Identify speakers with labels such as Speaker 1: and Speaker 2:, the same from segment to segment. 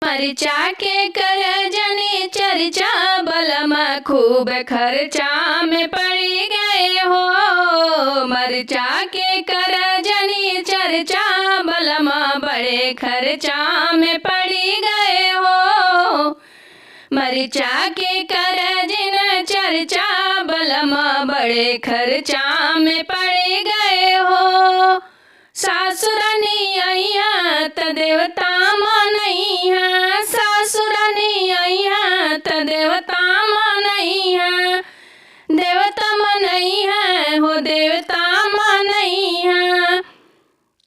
Speaker 1: मरिचा के कर जनी चर्चा बलमा खूब खर्चा में पड़ी गए हो। मरिचा के कर जनी चर्चा बलमा बड़े खर्चा में पड़ी गए हो। मरिचा के कर जिन चर्चा बलमा बड़े खर्चा में पड़ी गए हो। सासुरानी अइहा त देवता मनइहा, सासुरानी अइहा त देवता मनइहा, देवता मनइहा हो देवता मनइहा।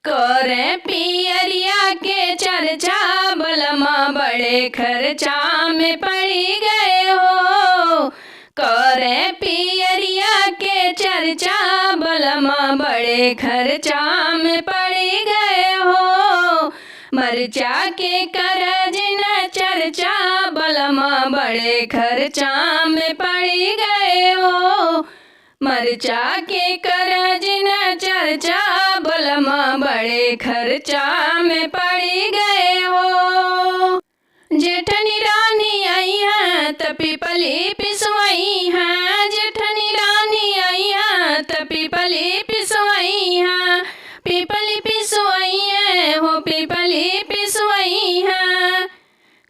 Speaker 1: करे पियरिया के चर्चा बलमा बड़े खर्चा में पड़ी गए हो। करे पियरिया के चर्चा बलमा बड़े खर्चा में पड़ी गए हो। मरिचा के कर जिन चर्चा बलमा बड़े खर्चा में पड़ी गए हो। मरिचा के कर जिन चर्चा बलमा बड़े खर्चा में पड़ी गए हो। जेठनी रानी अइहा त पीपली पिसवइहा, जेठनी रानी अइहा त पीपली पिसवइहा, पीपली पिसवइहा हो पीपली पिसवइहा।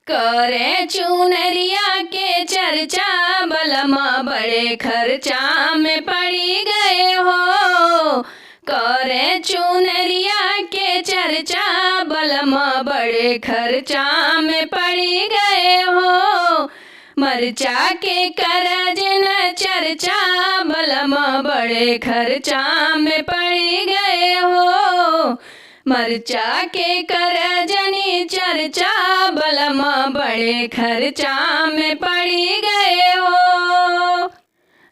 Speaker 1: करे चुनरिया के चर्चा बलमा बड़े खर्चा में पड़ी गए हो। करे चुनरिया के चर्चा बलमा बड़े खर्चा में पड़ी गए हो। मरिचा के कर जिन चर्चा बलमा बड़े खर्चा में पड़ी गए हो। मरिचा के कर जनी चर्चा बलमा बड़े खर्चा में पड़ी गए हो।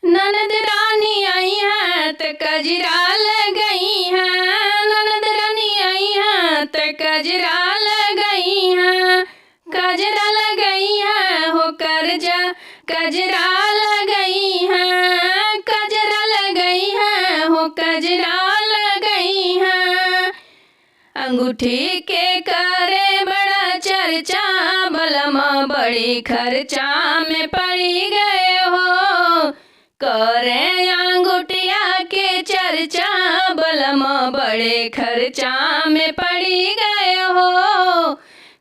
Speaker 1: ननद रानी अइहा त कजरा लगइहा, ननद रानी अइहा त कजरा लगइहा, कजरा लगइहा हो करजा कजरा लगइहा, कजरा लगइहा हो कजरा लगइहा। अंगूठी के करे बड़ा चर्चा बलमा बड़ी खर्चा में पड़ी गए हो। करे अंगूठिया के चर्चा बलमा बड़े खर्चा में पड़ी गए हो।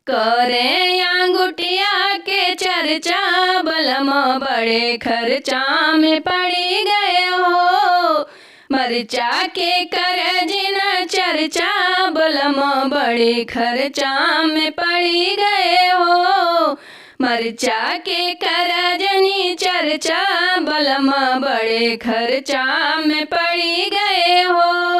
Speaker 1: करे अंगूठिया के चर्चा बलमा बड़े खर्चा में पड़ी गए हो। मरिचा के कर जिन चर्चा बलमा बड़े खर्चा में पड़ी गए हो। मरिचा के कर जनी चर्चा बलमा बड़े खर्चा में पड़ी गए हो।